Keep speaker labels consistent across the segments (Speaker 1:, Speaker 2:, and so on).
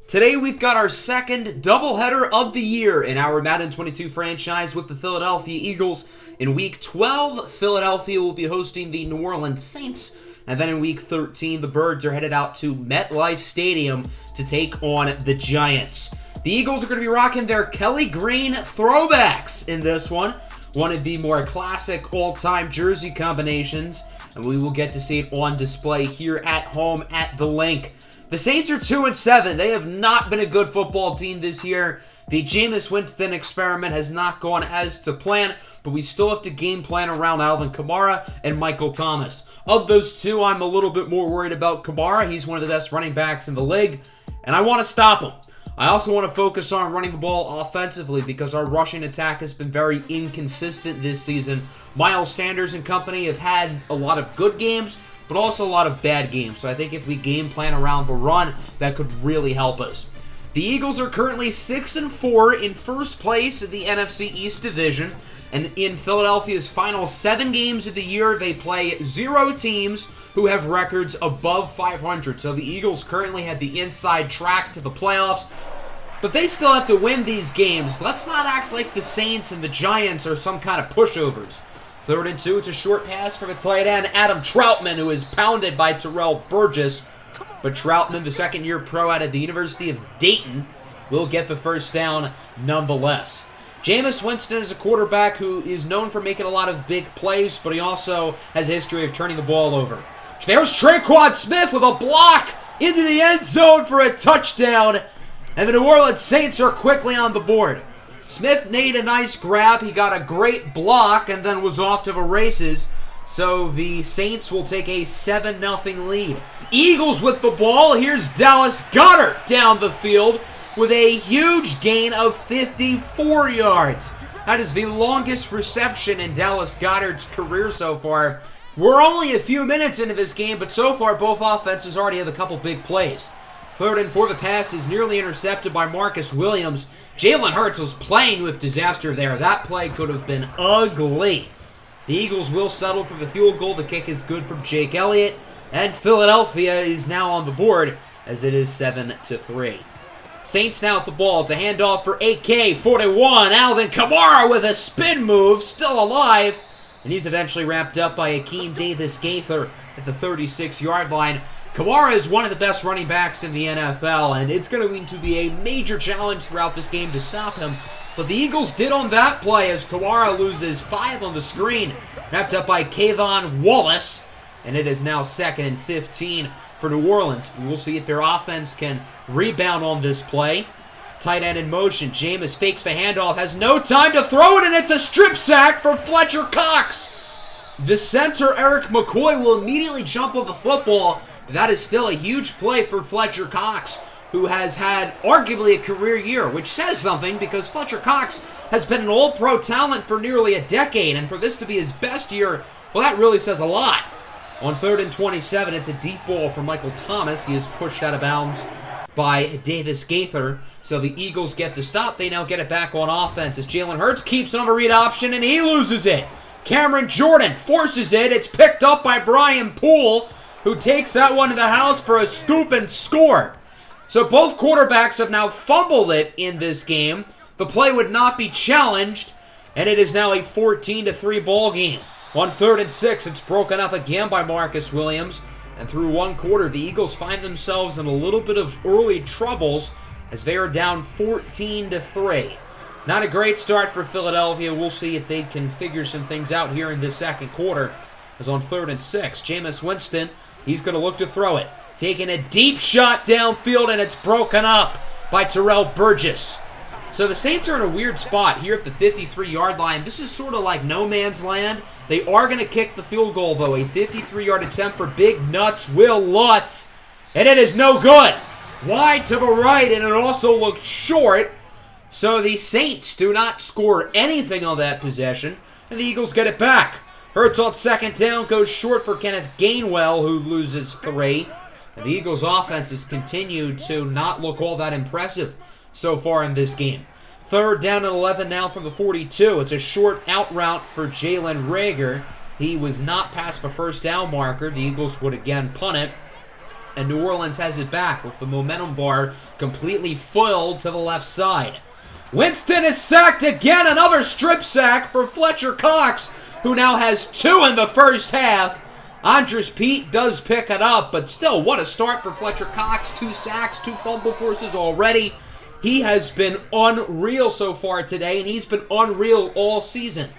Speaker 1: Today we've got our second doubleheader of the year in our Madden 22 franchise with the Philadelphia Eagles. In Week 12, Philadelphia will be hosting the New Orleans Saints. And then in Week 13, the Birds are headed out to MetLife Stadium to take on the Giants. The Eagles are going to be rocking their Kelly Green throwbacks in this one of the more classic all-time jersey combinations. And we will get to see it on display here at home at the Link. The Saints are 2-7. They have not been a good football team this year. The Jameis Winston experiment has not gone as to plan, but we still have to game plan around Alvin Kamara and Michael Thomas. Of those two, I'm a little bit more worried about Kamara. He's one of the best running backs in the league, and I want to stop him. I also want to focus on running the ball offensively because our rushing attack has been very inconsistent this season. Miles Sanders and company have had a lot of good games, but also a lot of bad games. So I think if we game plan around the run, that could really help us. The Eagles are currently 6-4 in first place in the NFC East Division. And in Philadelphia's final 7 games of the year, they play 0 teams who have records above 500. So the Eagles currently have the inside track to the playoffs. But they still have to win these games. Let's not act like the Saints and the Giants are some kind of pushovers. 3rd and 2, it's a short pass for the tight end, Adam Troutman, who is pounded by Terrell Burgess. But Troutman, the second-year pro out of the University of Dayton, will get the first down nonetheless. Jameis Winston is a quarterback who is known for making a lot of big plays, but he also has a history of turning the ball over. There's Tre'Quan Smith with a block into the end zone for a touchdown, and the New Orleans Saints are quickly on the board. Smith made a nice grab, he got a great block, and then was off to the races. So the Saints will take a 7-0 lead. Eagles with the ball. Here's Dallas Goedert down the field with a huge gain of 54 yards. That is the longest reception in Dallas Goedert's career so far. We're only a few minutes into this game, but so far both offenses already have a couple big plays. 3rd and 4, the pass is nearly intercepted by Marcus Williams. Jalen Hurts was playing with disaster there. That play could have been ugly. The Eagles will settle for the field goal. The kick is good from Jake Elliott. And Philadelphia is now on the board as it is 7-3. Saints now at the ball. It's a handoff for AK-41. Alvin Kamara with a spin move. Still alive. And he's eventually wrapped up by Akeem Davis-Gaither at the 36-yard line. Kamara is one of the best running backs in the NFL, and it's going to be a major challenge throughout this game to stop him. But the Eagles did on that play as Kamara loses 5 on the screen, wrapped up by Kayvon Wallace, and it is now 2nd and 15 for New Orleans. We'll see if their offense can rebound on this play. Tight end in motion. Jameis fakes the handoff, has no time to throw it, and it's a strip sack for FLETCHER COX. The center, Eric McCoy, will immediately jump on the football. That is still a huge play for FLETCHER COX, who has had arguably a career year, which says something because FLETCHER COX has been an all-pro talent for nearly a decade, and for this to be his best year, well, that really says a lot. On 3rd and 27, it's a deep ball for Michael Thomas. He is pushed out of bounds by Davis-Gaither, so the Eagles get the stop. They now get it back on offense as Jalen Hurts keeps on a read option, and he loses it. Cameron Jordan forces it. It's picked up by Brian Poole, who takes that one to the house for a scoop and score. So both quarterbacks have now fumbled it in this game. The play would not be challenged, and it is now a 14-3 ball game. On 3rd and 6, it's broken up again by Marcus Williams, and through one quarter, the Eagles find themselves in a little bit of early troubles as they are down 14-3. Not a great start for Philadelphia. We'll see if they can figure some things out here in this second quarter. As on 3rd and 6, Jameis Winston, he's going to look to throw it. Taking a deep shot downfield, and it's broken up by Terrell Burgess. So the Saints are in a weird spot here at the 53-yard line. This is sort of like no man's land. They are going to kick the field goal, though. A 53-yard attempt for Big Nuts Will Lutz. And it is no good. Wide to the right, and it also looks short. So the Saints do not score anything on that possession, and the Eagles get it back. Hurts on 2nd down, goes short for Kenneth Gainwell, who loses 3. And the Eagles' offense has continued to not look all that impressive so far in this game. 3rd down and 11 now from the 42. It's a short out route for Jalen Reagor. He was not past the first down marker. The Eagles would again punt it. and New Orleans has it back with the momentum bar completely foiled to the left side. Winston is sacked again, another strip sack for Fletcher Cox, who now has 2 in the first half. Andres Pete does pick it up, but still, what a start for Fletcher Cox. 2 sacks, 2 fumble forces already. He has been unreal so far today, and he's been unreal all season.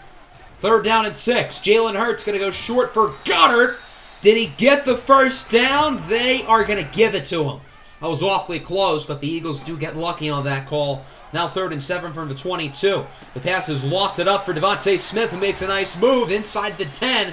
Speaker 1: 3rd down and 6. Jalen Hurts going to go short for Goddard. Did he get the first down? They are going to give it to him. That was awfully close, but the Eagles do get lucky on that call. Now 3rd and 7 from the 22. The pass is lofted up for Devontae Smith, who makes a nice move inside the 10.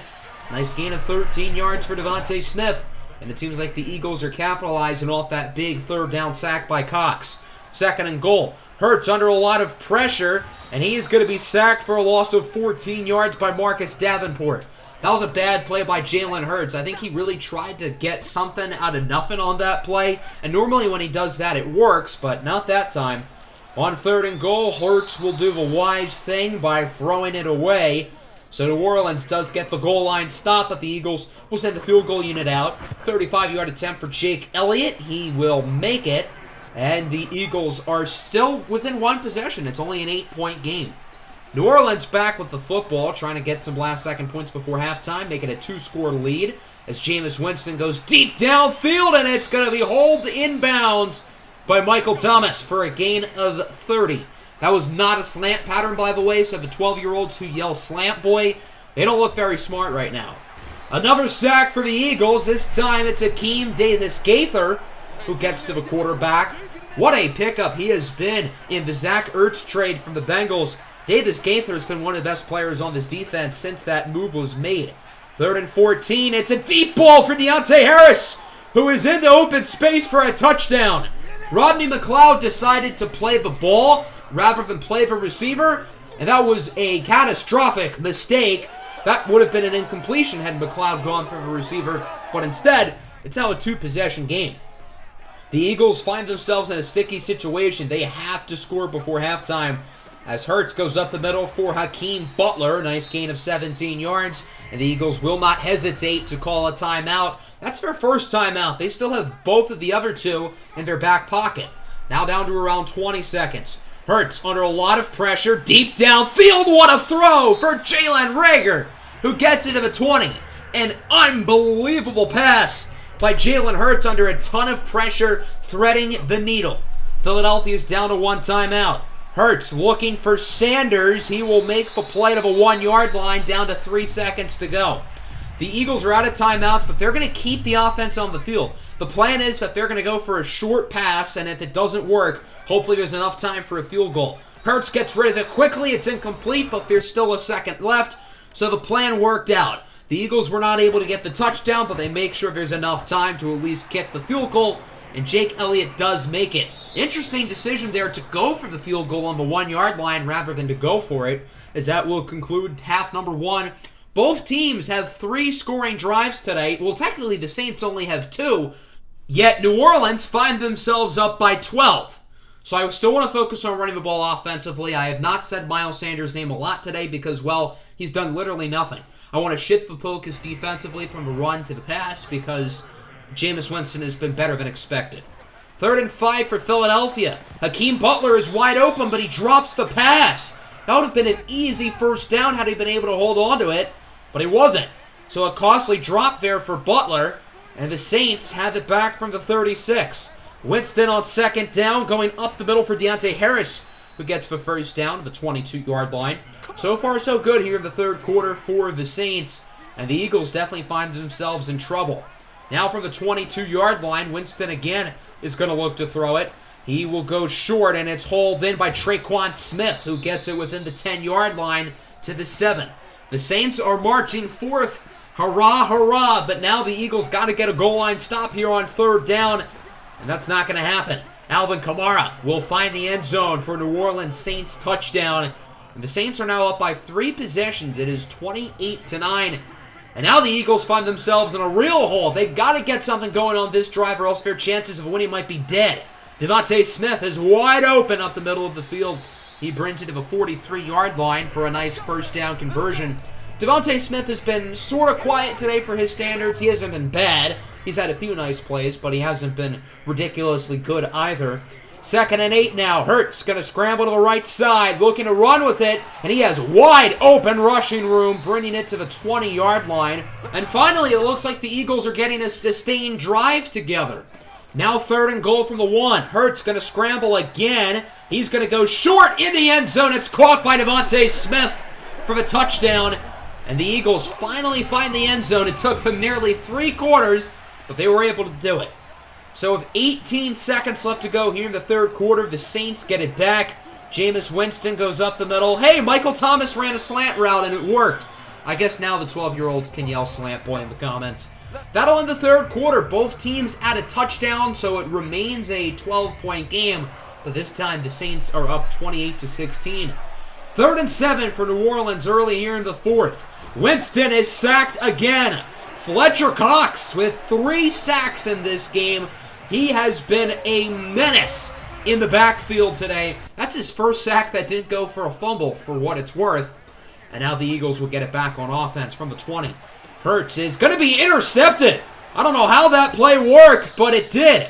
Speaker 1: Nice gain of 13 yards for Devontae Smith. And it seems like the Eagles are capitalizing off that big 3rd down sack by Cox. 2nd and goal. Hurts under a lot of pressure, and he is going to be sacked for a loss of 14 yards by Marcus Davenport. That was a bad play by Jalen Hurts. I think he really tried to get something out of nothing on that play, and normally when he does that, it works, but not that time. On 3rd and goal, Hurts will do the wise thing by throwing it away. So New Orleans does get the goal line stop, but the Eagles will send the field goal unit out. 35-yard attempt for Jake Elliott. He will make it. And the Eagles are still within 1 possession. It's only an 8-point game. New Orleans back with the football, trying to get some last-second points before halftime, making a 2-score lead as Jameis Winston goes deep downfield, and it's going to be hauled inbounds by Michael Thomas for a gain of 30. That was not a slant pattern, by the way, so the 12-year-olds who yell slant boy, they don't look very smart right now. Another sack for the Eagles. This time it's Akeem Davis-Gaither who gets to the quarterback. What a pickup he has been in the Zach Ertz trade from the Bengals. Davis-Gaither has been one of the best players on this defense since that move was made. 3rd and 14. It's a deep ball for Deontay Harris, who is in the open space for a touchdown. Rodney McLeod decided to play the ball rather than play the receiver, and that was a catastrophic mistake. That would have been an incompletion had McLeod gone for the receiver, but instead, it's now a 2-possession game. The Eagles find themselves in a sticky situation. They have to score before halftime as Hurts goes up the middle for Hakeem Butler. Nice gain of 17 yards, and the Eagles will not hesitate to call a timeout. That's their first timeout. They still have both of the other 2 in their back pocket. Now down to around 20 seconds. Hurts under a lot of pressure. Deep downfield. What a throw for Jalen Reagor, who gets it to the 20. An unbelievable pass by Jalen Hurts under a ton of pressure, threading the needle. Philadelphia's down to 1 timeout. Hurts looking for Sanders. He will make the play to the 1-yard line, down to 3 seconds to go. The Eagles are out of timeouts, but they're going to keep the offense on the field. The plan is that they're going to go for a short pass, and if it doesn't work, hopefully there's enough time for a field goal. Hurts gets rid of it quickly. It's incomplete, but there's still a second left, so the plan worked out. The Eagles were not able to get the touchdown, but they make sure there's enough time to at least kick the field goal, and Jake Elliott does make it. Interesting decision there to go for the field goal on the 1-yard line rather than to go for it, as that will conclude half number 1. Both teams have 3 scoring drives today. Well, technically the Saints only have 2, yet New Orleans find themselves up by 12. So I still want to focus on running the ball offensively. I have not said Miles Sanders' name a lot today because, well, he's done literally nothing. I want to shift the focus defensively from the run to the pass because Jameis Winston has been better than expected. 3rd and 5 for Philadelphia. Hakeem Butler is wide open, but he drops the pass. That would have been an easy first down had he been able to hold on to it, but he wasn't. So a costly drop there for Butler, and the Saints have it back from the 36. Winston on 2nd down, going up the middle for Deontay Harris, who gets the first down to the 22-yard line. So far, so good here in the 3rd quarter for the Saints, and the Eagles definitely find themselves in trouble. Now from the 22-yard line, Winston again is going to look to throw it. He will go short, and it's hauled in by Traquan Smith, who gets it within the 10-yard line to the 7. The Saints are marching forth. Hurrah, hurrah. But now the Eagles got to get a goal line stop here on 3rd down, and that's not going to happen. Alvin Kamara will find the end zone for New Orleans Saints touchdown. And the Saints are now up by 3 possessions. It is 28-9. And now the Eagles find themselves in a real hole. They've got to get something going on this drive or else their chances of winning might be dead. Devontae Smith is wide open up the middle of the field. He brings it to the 43-yard line for a nice first down conversion. Devontae Smith has been sort of quiet today for his standards. He hasn't been bad. He's had a few nice plays, but he hasn't been ridiculously good either. 2nd and 8 now. Hurts going to scramble to the right side, looking to run with it, and he has wide open rushing room, bringing it to the 20-yard line. And finally, it looks like the Eagles are getting a sustained drive together. Now 3rd and goal from the 1. Hurts going to scramble again. He's going to go short in the end zone. It's caught by Devontae Smith for the touchdown. And the Eagles finally find the end zone. It took them nearly 3 quarters, but they were able to do it. So with 18 seconds left to go here in the 3rd quarter, the Saints get it back. Jameis Winston goes up the middle. Hey, Michael Thomas ran a slant route, and it worked. I guess now the 12-year-olds can yell slant boy in the comments. That'll end the 3rd quarter. Both teams add a touchdown, so it remains a 12-point game. But this time, the Saints are up 28-16. 3rd and 7 for New Orleans early here in the 4th. Winston is sacked again. FLETCHER COX with 3 sacks in this game. He has been a menace in the backfield today. That's his first sack that didn't go for a fumble, for what it's worth. And now the Eagles will get it back on offense from the 20. Hurts is going to be intercepted. I don't know how that play worked, but it did.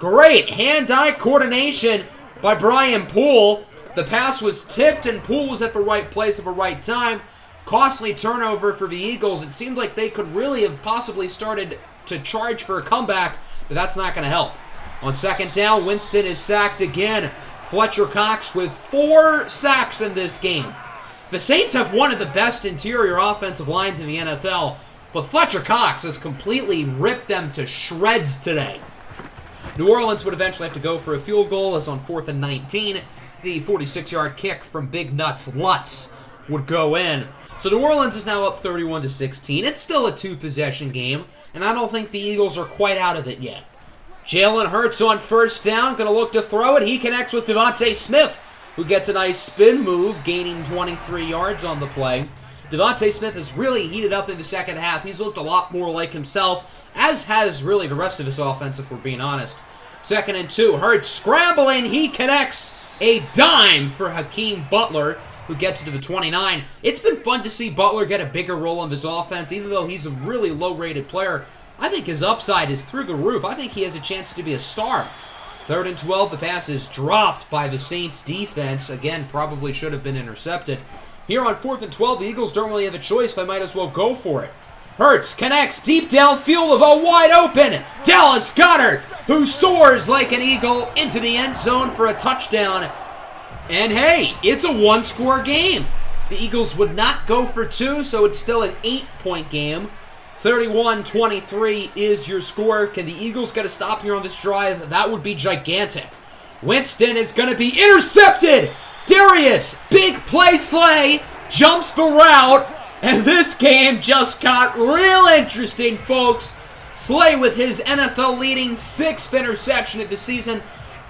Speaker 1: Great hand-eye coordination by Brian Poole. The pass was tipped, and Poole was at the right place at the right time. Costly turnover for the Eagles. It seems like they could really have possibly started to charge for a comeback, but that's not going to help. On 2nd down, Winston is sacked again. FLETCHER COX with 4 sacks in this game. The Saints have one of the best interior offensive lines in the NFL, but FLETCHER COX has completely ripped them to shreds today. New Orleans would eventually have to go for a field goal, as on 4th and 19, the 46-yard kick from Big Nuts Lutz would go in. So New Orleans is now up 31-16. It's still a 2-possession game, and I don't think the Eagles are quite out of it yet. Jalen Hurts on 1st down, going to look to throw it. He connects with Devontae Smith, who gets a nice spin move, gaining 23 yards on the play. Devontae Smith has really heated up in the 2nd half. He's looked a lot more like himself, as has really the rest of his offense, if we're being honest. 2nd and 2, Hurts scrambling. He connects a dime for Hakeem Butler, who gets it to the 29. It's been fun to see Butler get a bigger role in this offense, even though he's a really low-rated player. I think his upside is through the roof. I think he has a chance to be a star. 3rd and 12, the pass is dropped by the Saints defense. Again, probably should have been intercepted. Here on 4th and 12, the Eagles don't really have a choice. They might as well go for it. Hurts connects deep downfield of a wide open Dallas Goedert, who soars like an eagle into the end zone for a touchdown. And hey, it's a 1-score game. The Eagles would not go for 2, so it's still an 8-point game. 31-23 is your score. Can the Eagles get a stop here on this drive? That would be gigantic. Winston is going to be intercepted. Darius, big play Slay, jumps the route, and this game just got real interesting, folks. Slay with his NFL-leading 6th interception of the season.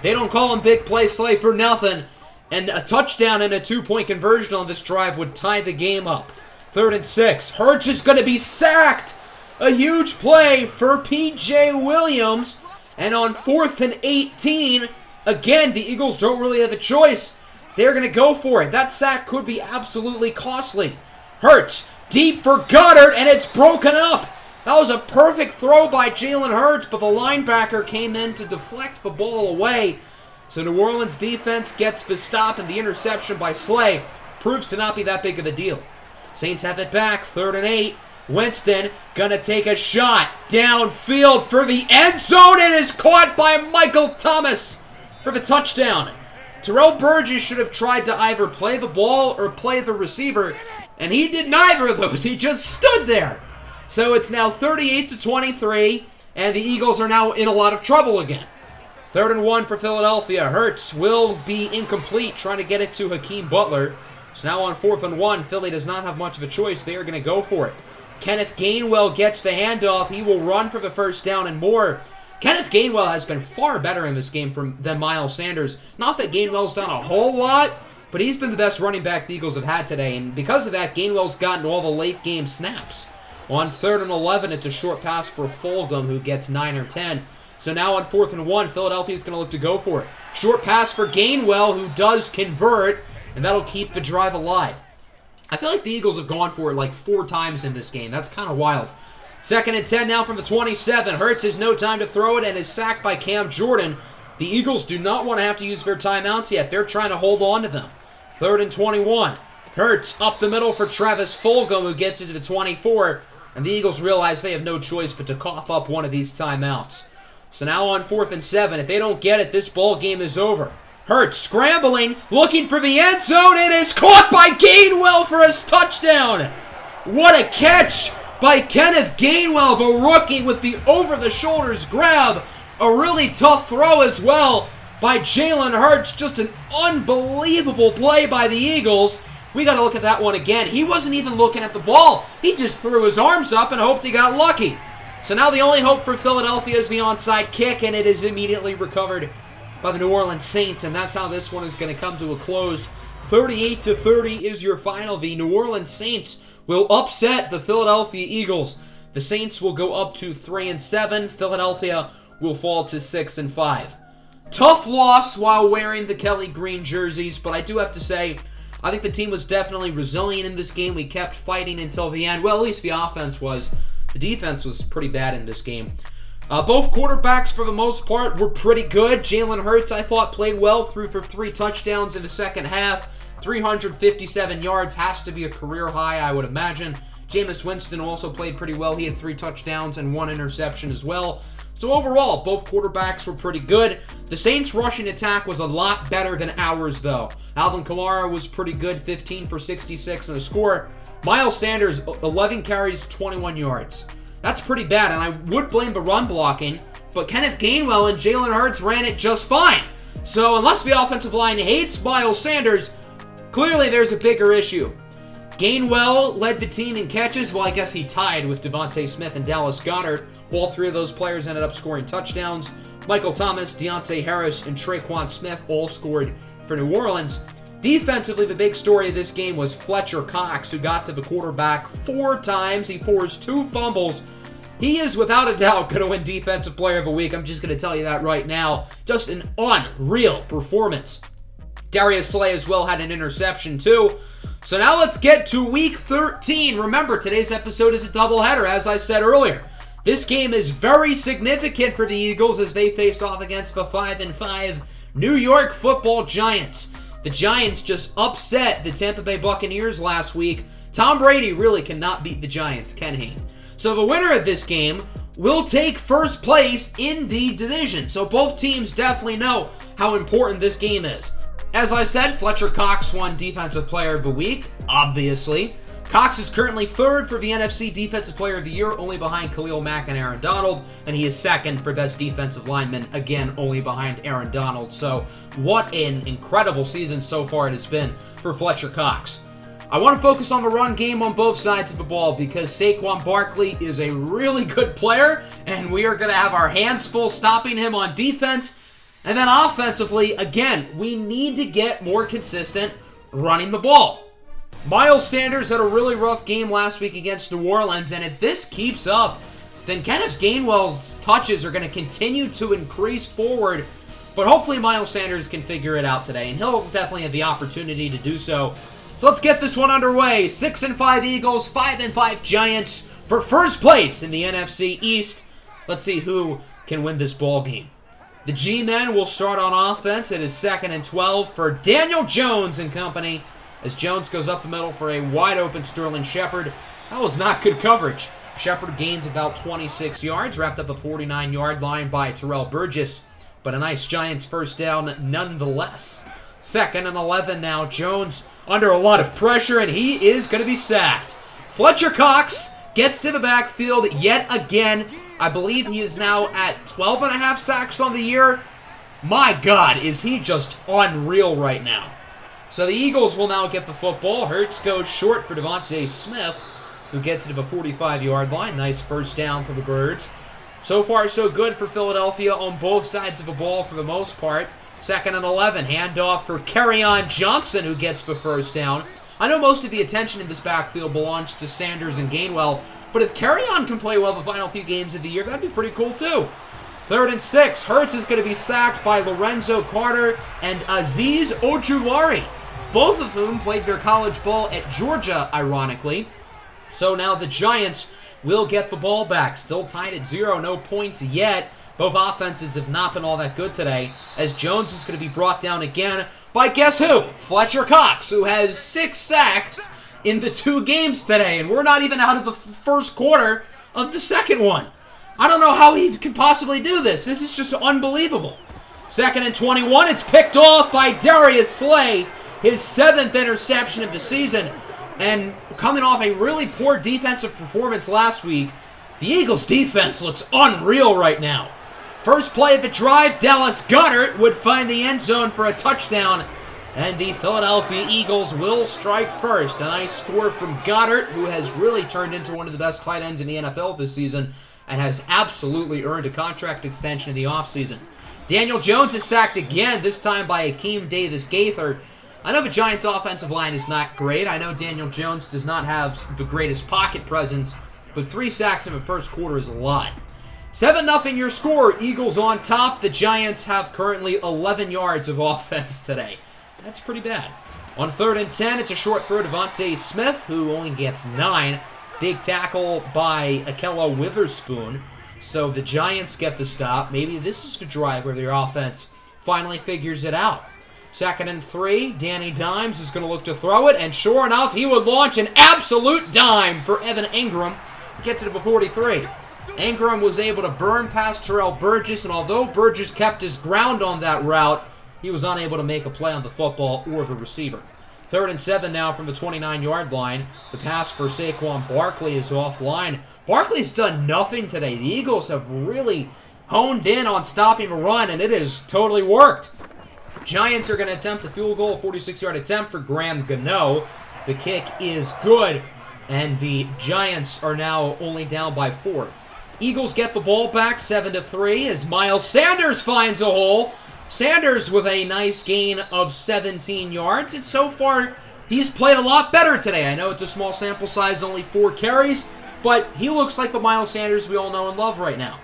Speaker 1: They don't call him big play Slay for nothing. And a touchdown and a 2-point conversion on this drive would tie the game up. 3rd and 6. Hurts is going to be sacked. A huge play for P.J. Williams. And on 4th and 18, again, the Eagles don't really have a choice. They're going to go for it. That sack could be absolutely costly. Hurts, deep for Goedert, and it's broken up. That was a perfect throw by Jalen Hurts, but the linebacker came in to deflect the ball away. So New Orleans defense gets the stop, and the interception by Slay proves to not be that big of a deal. Saints have it back, 3rd and 8. Winston gonna take a shot downfield for the end zone. It is caught by Michael Thomas for the touchdown. Terrell Burgess should have tried to either play the ball or play the receiver, and he did neither of those. He just stood there. So it's now 38-23, and the Eagles are now in a lot of trouble again. 3rd and 1 for Philadelphia. Hurts will be incomplete, trying to get it to Hakeem Butler. So now on 4th and 1, Philly does not have much of a choice. They are going to go for it. Kenneth Gainwell gets the handoff. He will run for the 1st down and more. Kenneth Gainwell has been far better in this game than Miles Sanders. Not that Gainwell's done a whole lot, but he's been the best running back the Eagles have had today. And because of that, Gainwell's gotten all the late game snaps. On 3rd and 11, it's a short pass for Fulgham, who gets 9 or 10. So now on 4th and 1, Philadelphia's going to look to go for it. Short pass for Gainwell, who does convert, and that'll keep the drive alive. I feel like the Eagles have gone for it like 4 times in this game. That's kind of wild. 2nd and 10 now from the 27. Hurts has no time to throw it and is sacked by Cam Jordan. The Eagles do not want to have to use their timeouts yet. They're trying to hold on to them. 3rd and 21. Hurts up the middle for Travis Fulgham, who gets it to the 24. And the Eagles realize they have no choice but to cough up one of these timeouts. So now on 4th and 7. If they don't get it, this ball game is over. Hurts scrambling, looking for the end zone. It is caught by Gainwell for a touchdown. What a catch by Kenneth Gainwell, the rookie, with the over-the-shoulders grab. A really tough throw as well by Jalen Hurts. Just an unbelievable play by the Eagles. We got to look at that one again. He wasn't even looking at the ball. He just threw his arms up and hoped he got lucky. So now the only hope for Philadelphia is the onside kick, and it is immediately recovered by the New Orleans Saints, and that's how this one is going to come to a close. 38-30 is your final. The New Orleans Saints will upset the Philadelphia Eagles. The Saints will go up to 3-7. Philadelphia will fall to 6-5. Tough loss while wearing the Kelly Green jerseys, but I do have to say, I think the team was definitely resilient in this game. We kept fighting until the end. Well, at least the offense was. The defense was pretty bad in this game. Both quarterbacks, for the most part, were pretty good. Jalen Hurts, I thought, played well, threw for 3 touchdowns in the second half. 357 yards has to be a career high, I would imagine. Jameis Winston also played pretty well. He had 3 touchdowns and 1 interception as well. So overall, both quarterbacks were pretty good. The Saints' rushing attack was a lot better than ours, though. Alvin Kamara was pretty good, 15 for 66 and a score. Miles Sanders, 11 carries, 21 yards. That's pretty bad, and I would blame the run blocking, but Kenneth Gainwell and Jalen Hurts ran it just fine. So unless the offensive line hates Miles Sanders, clearly there's a bigger issue. Gainwell led the team in catches. Well, I guess he tied with Devontae Smith and Dallas Goedert. All 3 of those players ended up scoring touchdowns. Michael Thomas, Deontay Harris, and Traquan Smith all scored for New Orleans. Defensively, the big story of this game was Fletcher Cox, who got to the quarterback 4 times. He forced 2 fumbles. He is, without a doubt, going to win Defensive Player of the Week. I'm just going to tell you that right now. Just an unreal performance. Darius Slay as well had an interception, too. So now let's get to Week 13. Remember, today's episode is a doubleheader, as I said earlier. This game is very significant for the Eagles as they face off against the 5-5 New York Football Giants. The Giants just upset the Tampa Bay Buccaneers last week. Tom Brady really cannot beat the Giants, can he? So the winner of this game will take first place in the division. So both teams definitely know how important this game is. As I said, Fletcher Cox won Defensive Player of the Week, obviously. Cox is currently 3rd for the NFC Defensive Player of the Year, only behind Khalil Mack and Aaron Donald, and he is 2nd for Best Defensive Lineman, again, only behind Aaron Donald. So, what an incredible season so far it has been for Fletcher Cox. I want to focus on the run game on both sides of the ball because Saquon Barkley is a really good player, and we are going to have our hands full stopping him on defense. And then offensively, again, we need to get more consistent running the ball. Miles Sanders had a really rough game last week against New Orleans, and if this keeps up, then Kenneth Gainwell's touches are going to continue to increase forward, but hopefully Miles Sanders can figure it out today, and he'll definitely have the opportunity to do so. So let's get this one underway. 6-5 Eagles, 5-5 Giants for first place in the NFC East. Let's see who can win this ball game. The G-Men will start on offense. It is 2nd and 12 for Daniel Jones and company, as Jones goes up the middle for a wide-open Sterling Shepard. That was not good coverage. Shepard gains about 26 yards, wrapped up a 49-yard line by Terrell Burgess, but a nice Giants first down nonetheless. 2nd and 11 now. Jones under a lot of pressure, and he is going to be sacked. Fletcher Cox gets to the backfield yet again. I believe he is now at 12.5 sacks on the year. My God, is he just unreal right now. So the Eagles will now get the football. Hurts goes short for Devontae Smith, who gets to the 45-yard line. Nice first down for the Birds. So far, so good for Philadelphia on both sides of the ball for the most part. 2nd and 11, handoff for Kerryon Johnson, who gets the first down. I know most of the attention in this backfield belongs to Sanders and Gainwell, but if Kerryon can play well the final few games of the year, that'd be pretty cool too. 3rd and 6, Hurts is going to be sacked by Lorenzo Carter and Azeez Ojulari. both of whom played their college ball at Georgia, ironically. So now the Giants will get the ball back. Still tied at 0, no points yet. Both offenses have not been all that good today, as Jones is going to be brought down again by guess who? Fletcher Cox, who has 6 sacks in the 2 games today, and we're not even out of the first quarter of the second one. I don't know how he can possibly do this. This is just unbelievable. 2nd and 21, it's picked off by Darius Slay, his 7th interception of the season, and coming off a really poor defensive performance last week, the Eagles' defense looks unreal right now. First play of the drive, Dallas Goedert would find the end zone for a touchdown, and the Philadelphia Eagles will strike first. A nice score from Goedert, who has really turned into one of the best tight ends in the NFL this season and has absolutely earned a contract extension in the offseason. Daniel Jones is sacked again, this time by Akeem Davis-Gaither. I know the Giants' offensive line is not great. I know Daniel Jones does not have the greatest pocket presence, but 3 sacks in the first quarter is a lot. 7-0 your score. Eagles on top. The Giants have currently 11 yards of offense today. That's pretty bad. On 3rd and 10, it's a short throw to Devontae Smith, who only gets 9. Big tackle by Ahkello Witherspoon. So the Giants get the stop. Maybe this is the drive where their offense finally figures it out. 2nd and 3, Danny Dimes is going to look to throw it, and sure enough, he would launch an absolute dime for Evan Ingram. He gets it to the 43. Ingram was able to burn past Terrell Burgess, and although Burgess kept his ground on that route, he was unable to make a play on the football or the receiver. 3rd and 7 now from the 29-yard line. The pass for Saquon Barkley is offline. Barkley's done nothing today. The Eagles have really honed in on stopping the run, and it has totally worked. Giants are going to attempt a field goal, a 46-yard attempt for Graham Gano. The kick is good, and the Giants are now only down by 4. Eagles get the ball back 7-3 as Miles Sanders finds a hole. Sanders with a nice gain of 17 yards, and so far he's played a lot better today. I know it's a small sample size, only 4 carries, but he looks like the Miles Sanders we all know and love right now.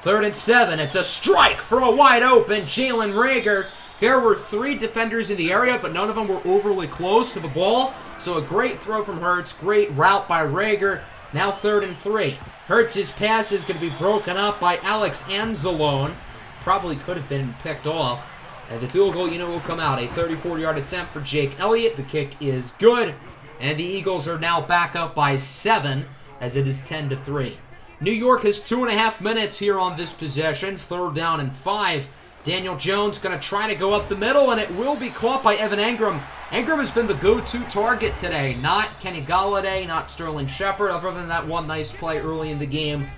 Speaker 1: 3rd and 7, it's a strike for a wide open Jalen Reagor. There were 3 defenders in the area, but none of them were overly close to the ball, so a great throw from Hurts, great route by Reagor. Now 3rd and 3. Hurts' pass is going to be broken up by Alex Anzalone. Probably could have been picked off. And the field goal, will come out. A 34-yard attempt for Jake Elliott. The kick is good. And the Eagles are now back up by 7 as it is 10-3. New York has 2.5 minutes here on this possession. 3rd down and 5. Daniel Jones going to try to go up the middle, and it will be caught by Evan Ingram. Ingram has been the go-to target today. Not Kenny Golladay, not Sterling Shepard, other than that one nice play early in the game.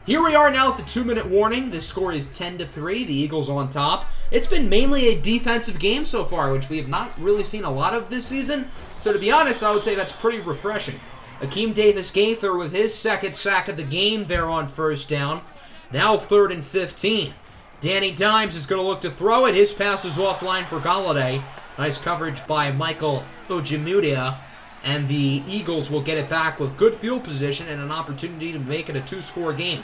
Speaker 1: Here we are now at the 2-minute warning. The score is 10-3. The Eagles on top. It's been mainly a defensive game so far, which we have not really seen a lot of this season. So to be honest, I would say that's pretty refreshing. Akeem Davis-Gaither with his 2nd sack of the game there on 1st down. Now 3rd and 15. Danny Dimes is going to look to throw it. His pass is offline for Golladay. Nice coverage by Michael Ojemudia. And the Eagles will get it back with good field position and an opportunity to make it a 2-score game.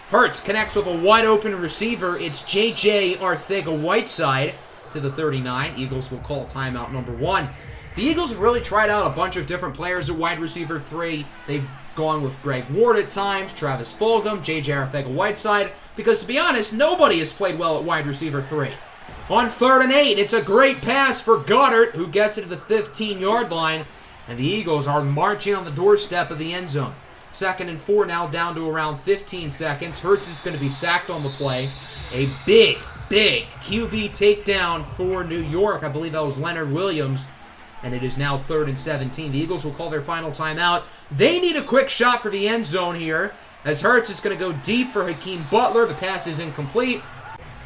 Speaker 1: Hurts connects with a wide-open receiver. It's J.J. Arcega-Whiteside to the 39. Eagles will call timeout number 1. The Eagles have really tried out a bunch of different players at wide receiver 3. They've gone with Greg Ward at times, Travis Fulgham, J.J. Arcega-Whiteside, because to be honest, nobody has played well at wide receiver 3. On 3rd and 8, it's a great pass for Goddard, who gets it to the 15-yard line, and the Eagles are marching on the doorstep of the end zone. 2nd and 4 now down to around 15 seconds. Hurts is going to be sacked on the play. A big QB takedown for New York. I believe that was Leonard Williams. And it is now 3rd and 17. The Eagles will call their final timeout. They need a quick shot for the end zone here, as Hurts is going to go deep for Hakeem Butler. The pass is incomplete.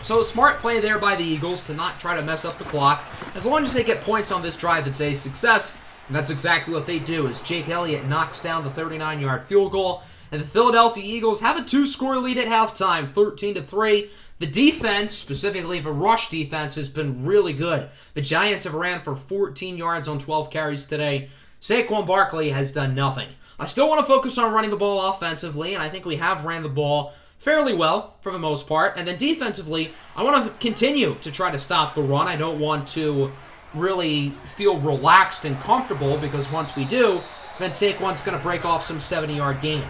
Speaker 1: So a smart play there by the Eagles to not try to mess up the clock. As long as they get points on this drive, it's a success. And that's exactly what they do, as Jake Elliott knocks down the 39-yard field goal. And the Philadelphia Eagles have a 2-score lead at halftime, 13-3. The defense, specifically the rush defense, has been really good. The Giants have ran for 14 yards on 12 carries today. Saquon Barkley has done nothing. I still want to focus on running the ball offensively, and I think we have ran the ball fairly well for the most part. And then defensively, I want to continue to try to stop the run. I don't want to really feel relaxed and comfortable, because once we do, then Saquon's going to break off some 70-yard gain.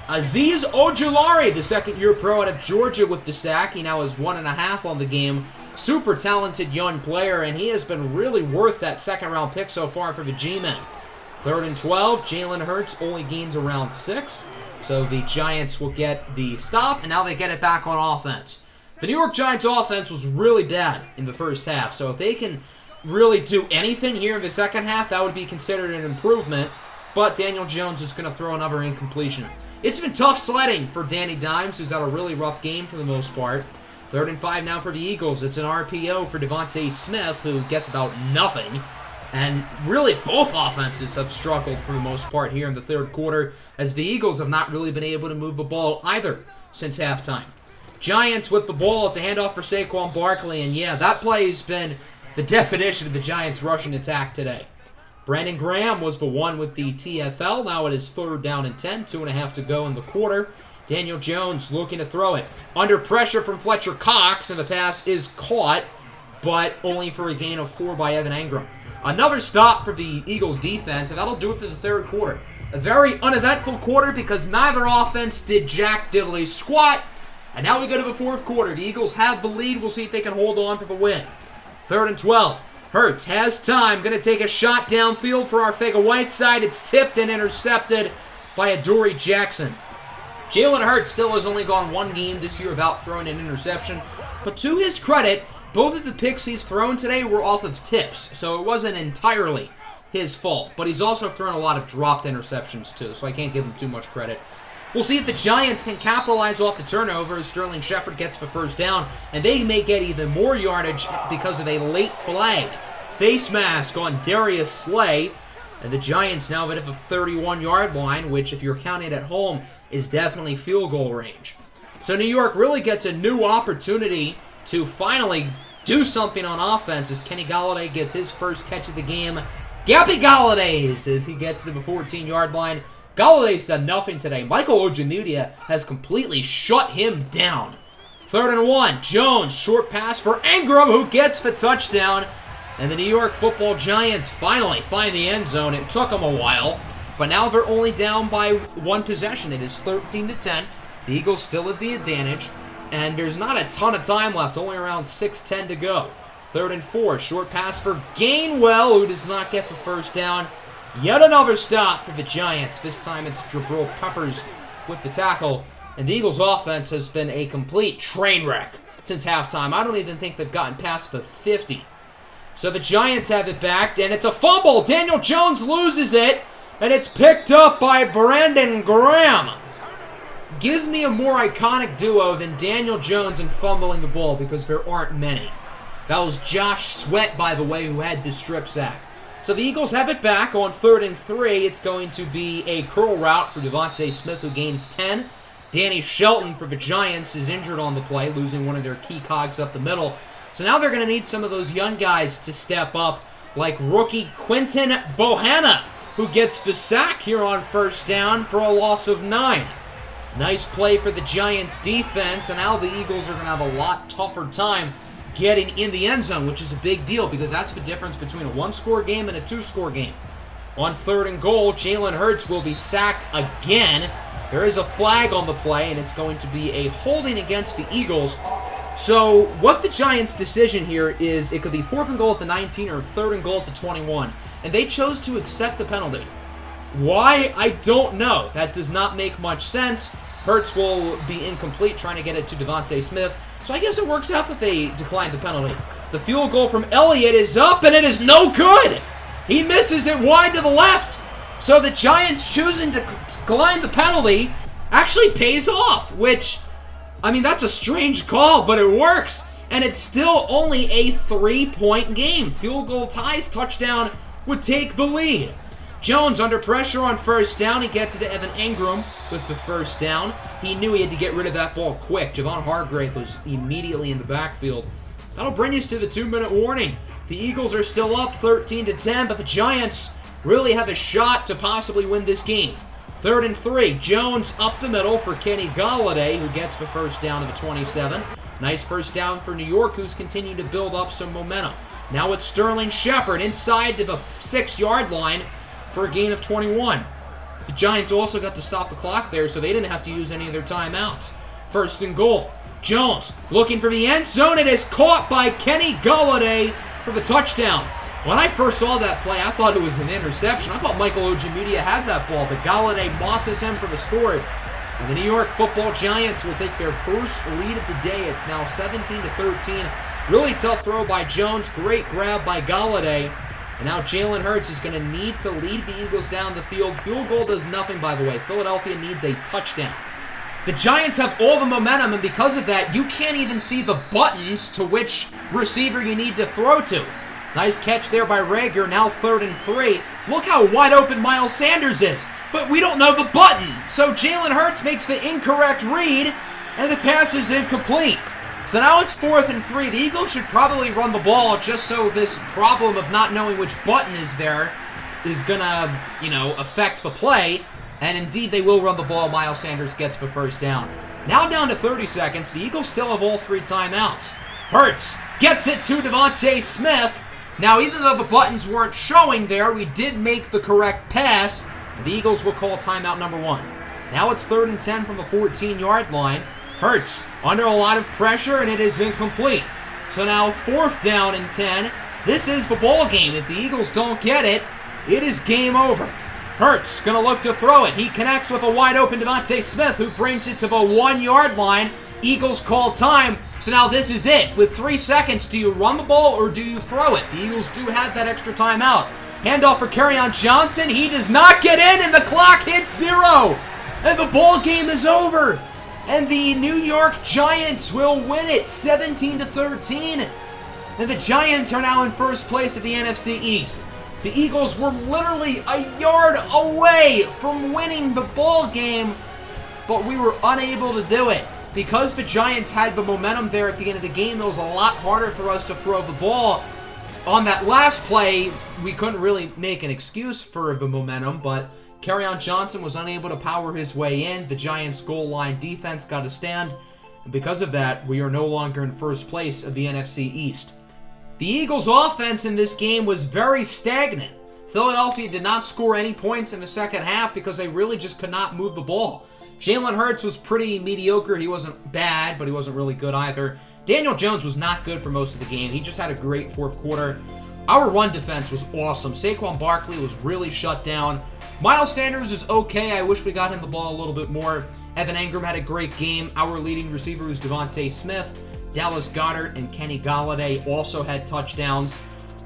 Speaker 1: Azeez Ojulari, the second-year pro out of Georgia, with the sack. He now has 1.5 on the game. Super talented young player, and he has been really worth that second-round pick so far for the G-Men. 3rd and 12, Jalen Hurts only gains around 6. So the Giants will get the stop, and now they get it back on offense. The New York Giants offense was really bad in the first half, so if they can really do anything here in the second half, that would be considered an improvement. But Daniel Jones is going to throw another incompletion. It's been tough sledding for Danny Dimes, who's had a really rough game for the most part. 3rd and 5 now for the Eagles. It's an RPO for Devontae Smith, who gets about nothing. And really, both offenses have struggled for the most part here in the third quarter, as the Eagles have not really been able to move the ball either since halftime. Giants with the ball. It's a handoff for Saquon Barkley, and yeah, that play has been the definition of the Giants' rushing attack today. Brandon Graham was the one with the TFL. Now it is 3rd down and 10, 2.5 to go in the quarter. Daniel Jones looking to throw it. Under pressure from Fletcher Cox, and the pass is caught, but only for a gain of 4 by Evan Engram. Another stop for the Eagles defense, and that'll do it for the third quarter. A very uneventful quarter because neither offense did jack diddly squat. And now we go to the fourth quarter. The Eagles have the lead. We'll see if they can hold on for the win. 3rd and 12. Hurts has time. Going to take a shot downfield for Arcega-Whiteside. It's tipped and intercepted by Adoree Jackson. Jalen Hurts still has only gone one game this year without throwing an interception. But to his credit, both of the picks he's thrown today were off of tips, so it wasn't entirely his fault. But he's also thrown a lot of dropped interceptions too, so I can't give him too much credit. We'll see if the Giants can capitalize off the turnover as Sterling Shepard gets the first down, and they may get even more yardage because of a late flag. Face mask on Darius Slay, and the Giants now at the 31-yard line, which if you're counting at home is definitely field goal range. So New York really gets a new opportunity to finally do something on offense as Kenny Golladay gets his first catch of the game. Gabby Golladay as he gets to the 14-yard line. Galladay's done nothing today. Michael Ojemudia has completely shut him down. 3rd and 1. Jones, short pass for Engram, who gets the touchdown. And the New York Football Giants finally find the end zone. It took them a while, but now they're only down by one possession. It is 13-10. The Eagles still have the advantage, and there's not a ton of time left, only around 6:10 to go. 3rd and 4, short pass for Gainwell, who does not get the first down. Yet another stop for the Giants. This time it's Jabril Peppers with the tackle. And the Eagles' offense has been a complete train wreck since halftime. I don't even think they've gotten past the 50. So the Giants have it back, and it's a fumble. Daniel Jones loses it, and it's picked up by Brandon Graham. Give me a more iconic duo than Daniel Jones and fumbling the ball, because there aren't many. That was Josh Sweat, by the way, who had the strip sack. So the Eagles have it back on 3rd and 3. It's going to be a curl route for Devontae Smith, who gains 10. Danny Shelton for the Giants is injured on the play, losing one of their key cogs up the middle. So now they're going to need some of those young guys to step up, like rookie Quinton Bohanna, who gets the sack here on 1st down for a loss of 9. Nice play for the Giants defense, and now the Eagles are going to have a lot tougher time getting in the end zone, which is a big deal because that's the difference between a 1-score game and a 2-score game. On 3rd and goal, Jalen Hurts will be sacked again. There is a flag on the play, and it's going to be a holding against the Eagles. So what the Giants' decision here is, it could be 4th and goal at the 19 or 3rd and goal at the 21, and they chose to accept the penalty. Why? I don't know. That does not make much sense. Hurts will be incomplete trying to get it to Devontae Smith. So I guess it works out that they declined the penalty. The field goal from Elliott is up, and it is no good. He misses it wide to the left. So the Giants choosing to decline the penalty actually pays off, which, I mean, that's a strange call, but it works. And it's still only a 3-point game. Field goal ties, touchdown would take the lead. Jones under pressure on 1st down. He gets it to Evan Engram with the 1st down. He knew he had to get rid of that ball quick. Javon Hargrave was immediately in the backfield. That'll bring us to the 2-minute warning. The Eagles are still up 13-10, but the Giants really have a shot to possibly win this game. 3rd and 3. Jones up the middle for Kenny Golladay, who gets the 1st down to the 27. Nice 1st down for New York, who's continued to build up some momentum. Now it's Sterling Shepard inside to the 6-yard line for a gain of 21. The Giants also got to stop the clock there, so they didn't have to use any of their timeouts. First and goal. Jones looking for the end zone. It is caught by Kenny Golladay for the touchdown. When I first saw that play, I thought it was an interception. I thought Michael Ojemedia had that ball, but Golladay bosses him for the score. And the New York Football Giants will take their first lead of the day. It's now 17-13. Really tough throw by Jones. Great grab by Golladay. And now Jalen Hurts is going to need to lead the Eagles down the field. Field goal does nothing, by the way. Philadelphia needs a touchdown. The Giants have all the momentum, and because of that, you can't even see the buttons to which receiver you need to throw to. Nice catch there by Rager, now 3rd and 3. Look how wide open Miles Sanders is, but we don't know the button. So Jalen Hurts makes the incorrect read, and the pass is incomplete. So now it's 4th and 3. The Eagles should probably run the ball just so this problem of not knowing which button is there is going to, affect the play. And indeed, they will run the ball. Miles Sanders gets the first down. Now down to 30 seconds. The Eagles still have all 3 timeouts. Hurts gets it to Devontae Smith. Now, even though the buttons weren't showing there, we did make the correct pass. The Eagles will call timeout number 1. Now it's 3rd and 10 from the 14-yard line. Hurts under a lot of pressure, and it is incomplete. So now 4th down and 10. This is the ball game. If the Eagles don't get it, it is game over. Hurts going to look to throw it. He connects with a wide-open Devontae Smith, who brings it to the 1-yard line. Eagles call time. So now this is it. With 3 seconds, do you run the ball or do you throw it? The Eagles do have that extra timeout. Handoff for Kerryon Johnson. He does not get in, and the clock hits 0. And the ball game is over. And the New York Giants will win it 17-13. And the Giants are now in first place of the NFC East. The Eagles were literally a yard away from winning the ball game, but we were unable to do it. Because the Giants had the momentum there at the end of the game, it was a lot harder for us to throw the ball. On that last play, we couldn't really make an excuse for the momentum, but Kerryon Johnson was unable to power his way in. The Giants' goal line defense got a stand, and because of that, we are no longer in first place of the NFC East. The Eagles' offense in this game was very stagnant. Philadelphia did not score any points in the second half because they really just could not move the ball. Jalen Hurts was pretty mediocre. He wasn't bad, but he wasn't really good either. Daniel Jones was not good for most of the game. He just had a great 4th quarter. Our run defense was awesome. Saquon Barkley was really shut down. Miles Sanders is okay. I wish we got him the ball a little bit more. Evan Engram had a great game. Our leading receiver was Devontae Smith. Dallas Goedert and Kenny Golladay also had touchdowns.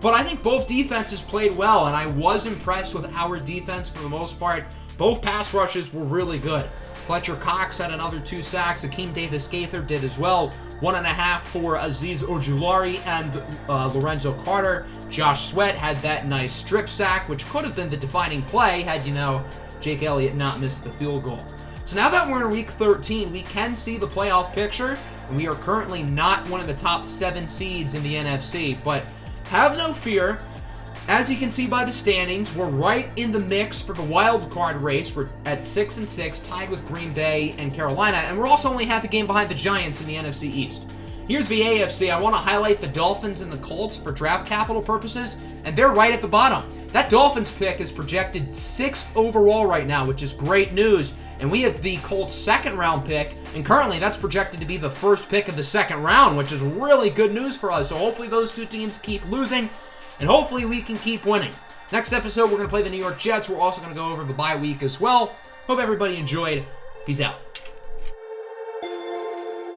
Speaker 1: But I think both defenses played well, and I was impressed with our defense for the most part. Both pass rushes were really good. FLETCHER COX had another 2 sacks. Akeem Davis-Gaither did as well. 1.5 for Azeez Ojulari and Lorenzo Carter. Josh Sweat had that nice strip sack, which could have been the defining play had, Jake Elliott not missed the field goal. So now that we're in Week 13, we can see the playoff picture. And we are currently not one of the top 7 seeds in the NFC. But have no fear. As you can see by the standings, we're right in the mix for the wild card race. We're at 6-6, tied with Green Bay and Carolina, and we're also only half a game behind the Giants in the NFC East. Here's the AFC. I want to highlight the Dolphins and the Colts for draft capital purposes, and they're right at the bottom. That Dolphins pick is projected 6th overall right now, which is great news, and we have the Colts 2nd round pick, and currently that's projected to be the 1st pick of the 2nd round, which is really good news for us. So hopefully those 2 teams keep losing, and hopefully we can keep winning. Next episode, we're going to play the New York Jets. We're also going to go over the bye week as well. Hope everybody enjoyed. Peace out.